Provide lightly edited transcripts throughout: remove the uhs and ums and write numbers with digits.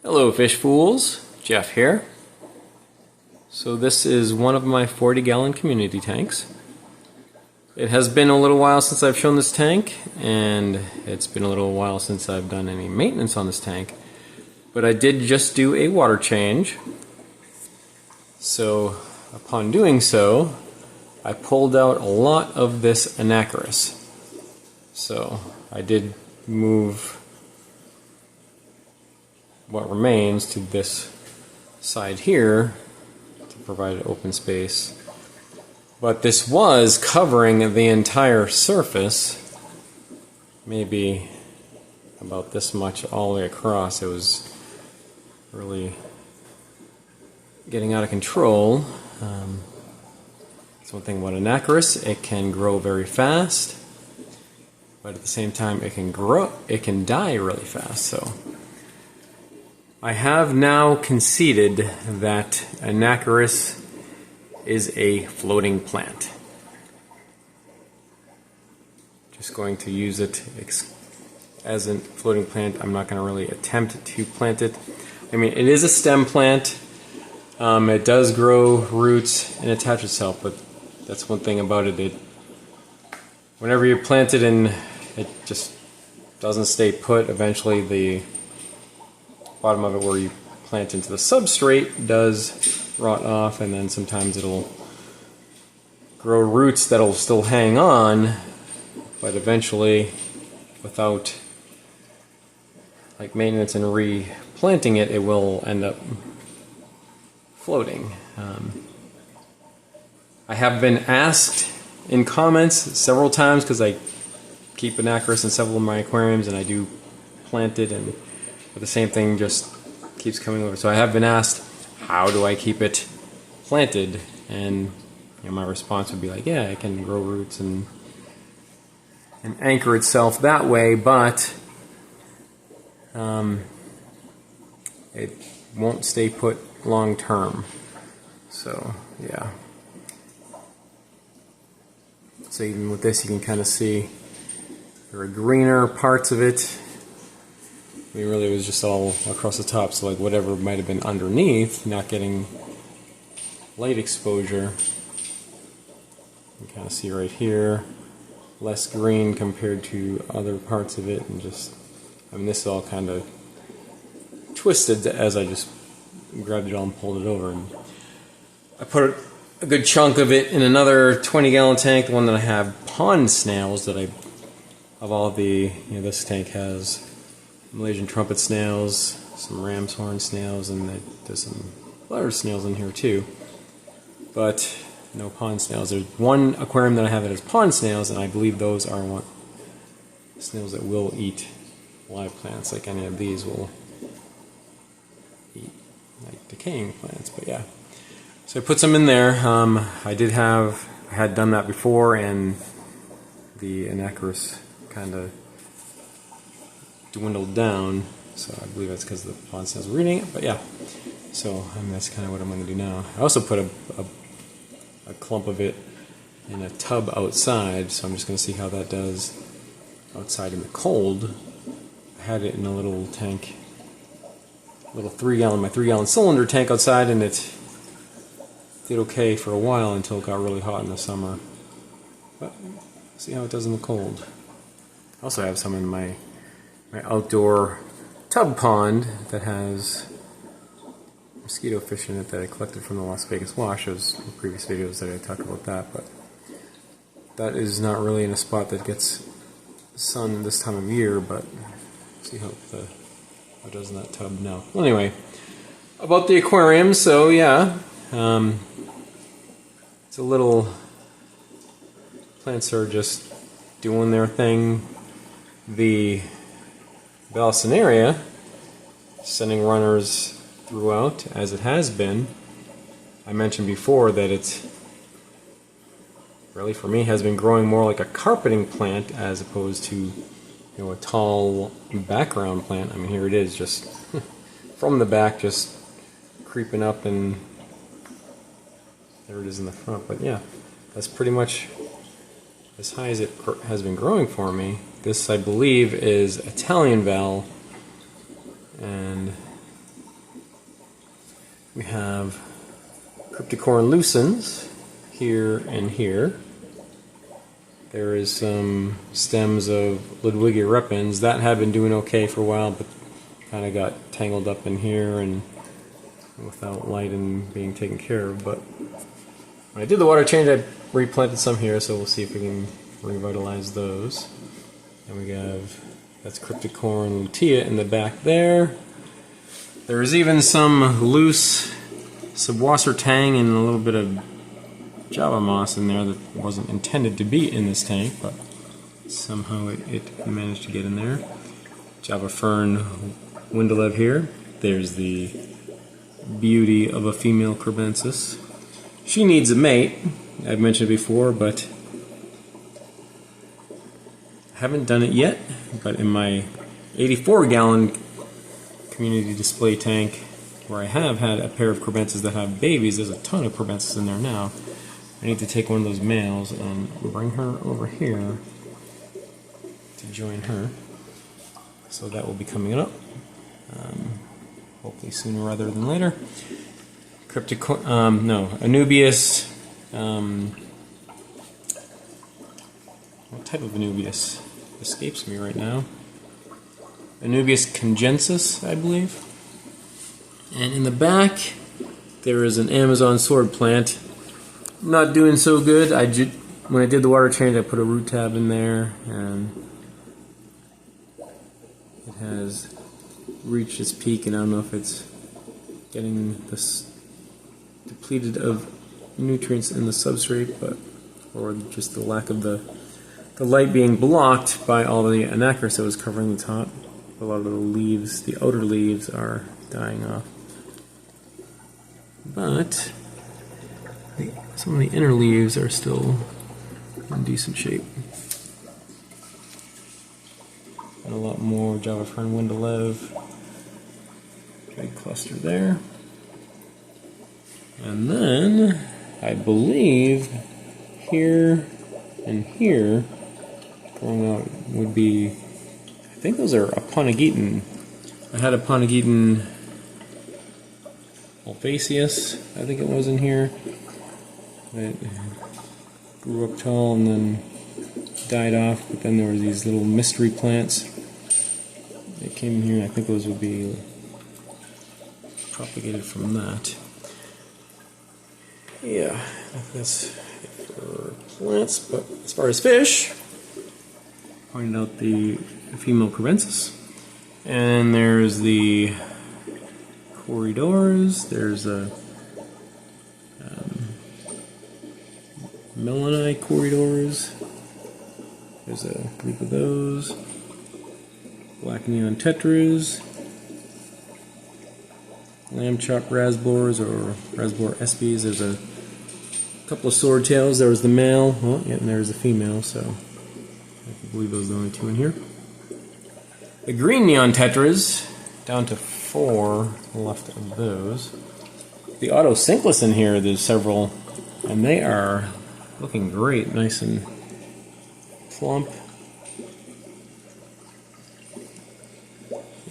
Hello fish fools, Jeff here. So this is one of my 40-gallon community tanks. It has been a little while since I've shown this tank, and it's been a little while since I've done any maintenance on this tank. But I did just do a water change. So upon doing so, I pulled out a lot of this Anacharis. So I did move what remains to this side here to provide an open space. But this was covering the entire surface, maybe about this much all the way across. It was really getting out of control. That's one thing about Anacharis, it can grow very fast, but at the same time it can die really fast. So I have now conceded that Anacharis is a floating plant. Just going to use it as a floating plant. I'm not going to really attempt to plant it. I mean, it is a stem plant. It does grow roots and attach itself, but that's one thing about it. Whenever you plant it and it just doesn't stay put, eventually the bottom of it where you plant into the substrate does rot off, and then sometimes it'll grow roots that'll still hang on, but eventually without like maintenance and replanting it, it will end up floating. I have been asked in comments several times, because I keep Anacharis in several of my aquariums and I do plant it, and but the same thing just keeps coming over. So I have been asked, how do I keep it planted? And my response would be like, yeah, it can grow roots and anchor itself that way, but it won't stay put long term. So yeah. So even with this, you can kind of see there are greener parts of it. I mean, really, it was just all across the top, so like whatever might have been underneath, not getting light exposure. You can kind of see right here, less green compared to other parts of it, and just, I mean, this is all kind of twisted as I just grabbed it all and pulled it over. And I put a good chunk of it in another 20-gallon tank, the one that I have pond snails that of all the, this tank has Malaysian trumpet snails, some ram's horn snails, and there's some large snails in here too. But no pond snails. There's one aquarium that I have that has pond snails, and I believe those are snails that will eat live plants, like any of these will eat like decaying plants. But yeah, so I put some in there. I had done that before, and the Anacharis kind of dwindled down, so I believe that's because the pond snails were eating it. But yeah, so that's kind of what I'm going to do now. I also put a clump of it in a tub outside, so I'm just going to see how that does outside in the cold. I had it in a little tank, my 3-gallon cylinder tank outside, and it did okay for a while until it got really hot in the summer. But see how it does in the cold. I also have some in my outdoor tub pond that has mosquito fish in it that I collected from the Las Vegas wash. Those in previous videos that I talked about that, but that is not really in a spot that gets sun this time of year. But see how it does in that tub now. Well, anyway, about the aquarium. So yeah, it's a little, plants are just doing their thing. The Balsinaria sending runners throughout, as it has been. I mentioned before that it's really, for me, has been growing more like a carpeting plant as opposed to a tall background plant. I mean, here it is, just from the back, just creeping up, and there it is in the front. But yeah, that's pretty much as high as it has been growing for me. This, I believe, is Italian Val, and We have Cryptocorin lucens here and here. There is some stems of Ludwigia repens that have been doing okay for a while, but kind of got tangled up in here and without light and being taken care of. But when I did the water change, I replanted some here, so we'll see if we can revitalize those. And we have, that's Cryptocorin lutea in the back there. There is even some loose subwasser tang and a little bit of Java moss in there that wasn't intended to be in this tank, but somehow it managed to get in there. Java fern Wendelev here. There's the beauty of a female Crebensis. She needs a mate, I've mentioned before, but I haven't done it yet. But in my 84-gallon community display tank, where I have had a pair of Crebensis that have babies, there's a ton of Crebensis in there now. I need to take one of those males and bring her over here to join her. So that will be coming up, hopefully sooner rather than later. Anubias. What type of Anubias? Escapes me right now. Anubias congensis, I believe. And in the back, there is an Amazon sword plant. Not doing so good. When I did the water change, I put a root tab in there, and it has reached its peak, and I don't know if it's getting this depleted of nutrients in the substrate, or just the lack of the light being blocked by all the Anacharis that was covering the top. A lot of the leaves, the outer leaves, are dying off. But some of the inner leaves are still in decent shape. And a lot more Java fern Wendelev. Big cluster there. And then, I believe, here and here, going out would be, I think those are Aponigeton. I had Aponigeton alfaceus, I think it was in here. It grew up tall and then died off, but then there were these little mystery plants that came in here, and I think those would be propagated from that. Yeah, I think that's it for plants, but as far as fish, pointed out the female Crebensis. And there's the corridors, there's a Melani corridors. There's a group of those. Black neon tetras. Lamb chop rasbors or rasbor espies. There's a couple of swordtails. There was the male. Oh, yeah, and there's the female. So I believe those are the only two in here. The green neon tetras, down to 4 left of those. The autosynclus in here, there's several, and they are looking great, nice and plump.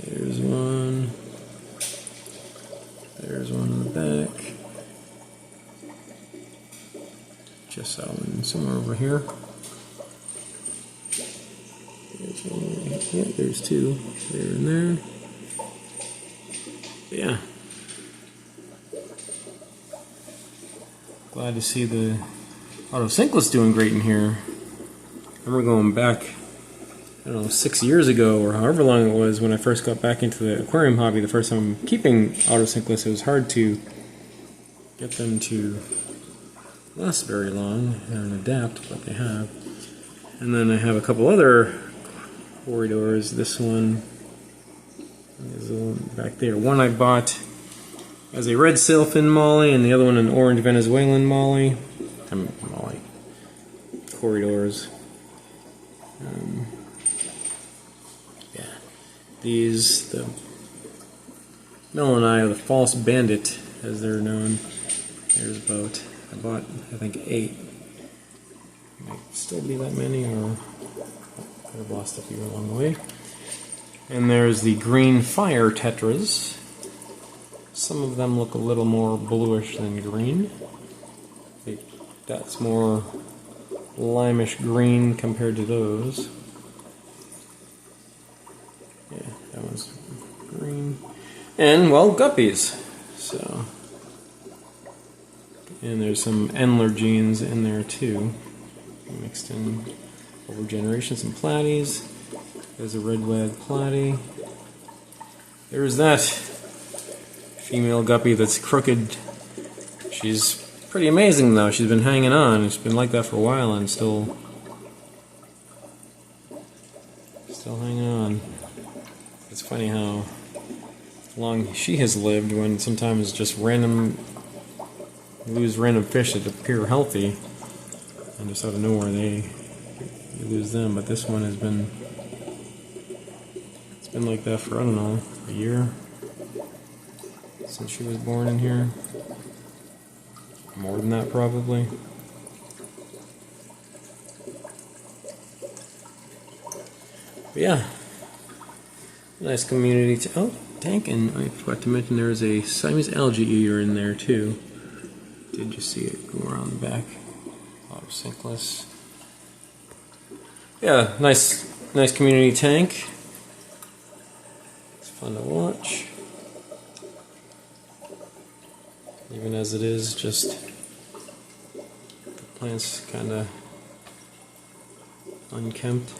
There's one. There's one in the back. Just saw one somewhere over here. There's one. Yeah, there's 2. There and there. Yeah. Glad to see the autosynclus doing great in here. I remember going back, I don't know, 6 years ago or however long it was when I first got back into the aquarium hobby, the first time keeping autosynclus. It was hard to get them to last very long and adapt, but they have. And then I have a couple other corridors. This one is the one back there. One I bought as a red sailfin molly, and the other one an orange Venezuelan molly. Molly corridors. Yeah, these, the Melani, or the false bandit, as they're known. There's about, I bought, I think, 8. Might still be that many, or could have lost a few along the way. And there's the green fire tetras. Some of them look a little more bluish than green. That's more limish green compared to those. Yeah, that one's green. And, well, guppies. So, and there's some Endler genes in there too, mixed in over generations. Some platies. There's a red wag platy. There's that female guppy that's crooked. She's pretty amazing though. She's been hanging on. It's been like that for a while and still hanging on. It's funny how long she has lived when sometimes just you lose random fish that appear healthy and just out of nowhere you lose them. But this one has been, it's been like that for, I don't know, a year since she was born in here. More than that probably. But yeah, nice community. Oh, tank, and I forgot to mention there is a Siamese algae eater in there too. Did you see it go around the back? A lot of sinkless. Yeah, nice community tank. It's fun to watch. Even as it is, just the plants kind of unkempt.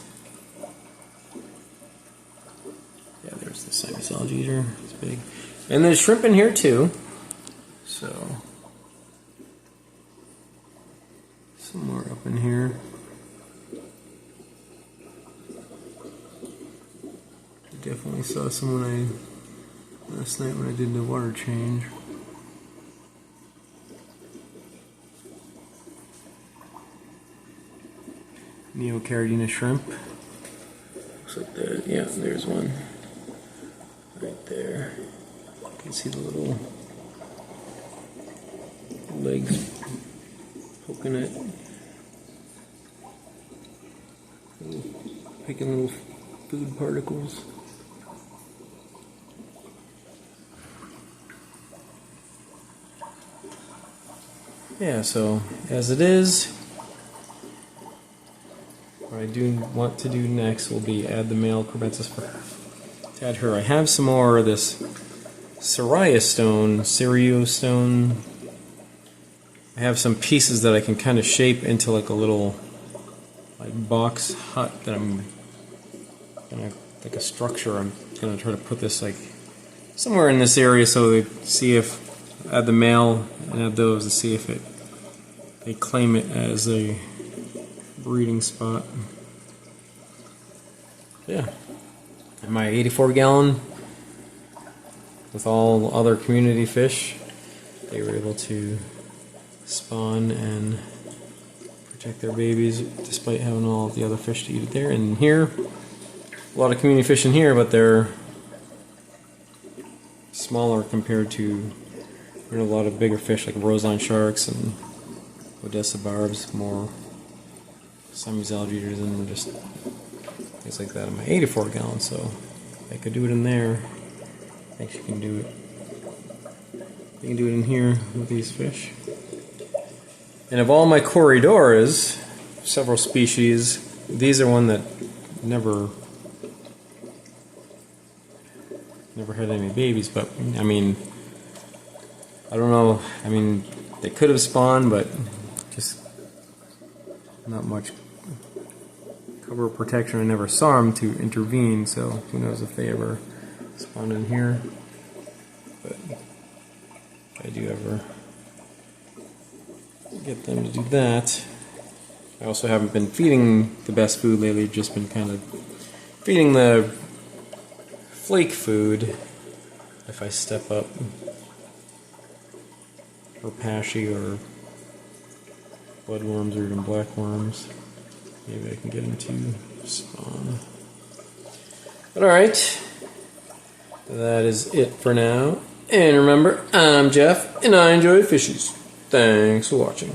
Yeah, there's the Siamese algae eater. It's big. And there's shrimp in here too. So, somewhere up in here. I definitely saw some last night when I did the water change. Neocaridina shrimp. Looks like that. Yeah, there's one right there. You can see the little legs poking it, picking little food particles. Yeah, so as it is, what I do want to do next will be add the male Crebensis to add her. I have some more of this Cerio stone. I have some pieces that I can kind of shape into like a little box hut that I'm gonna, like a structure. I'm gonna try to put this like somewhere in this area so they see if add the male and add those to see if they claim it as a breeding spot. Yeah. And my 84-gallon with all other community fish, they were able to spawn and protect their babies despite having all the other fish to eat it there. And here, a lot of community fish in here, but they're smaller compared to a lot of bigger fish like roseline sharks and Odessa barbs, more Siamese algae eaters and just things like that in my 84-gallon. So I could do it in there. I think you can do it. You can do it in here with these fish. And of all my corridoras, several species, these are one that never had any babies. But I mean, I don't know. I mean, they could have spawned, but just not much cover protection. I never saw them to intervene, so who knows if they ever spawned in here. But if I do ever get them to do that. I also haven't been feeding the best food lately, just been kind of feeding the flake food if I step up, or pashy or bloodworms or even blackworms. Maybe I can get them to spawn. But alright, that is it for now. And remember, I'm Jeff, and I enjoy fishies. Thanks for watching.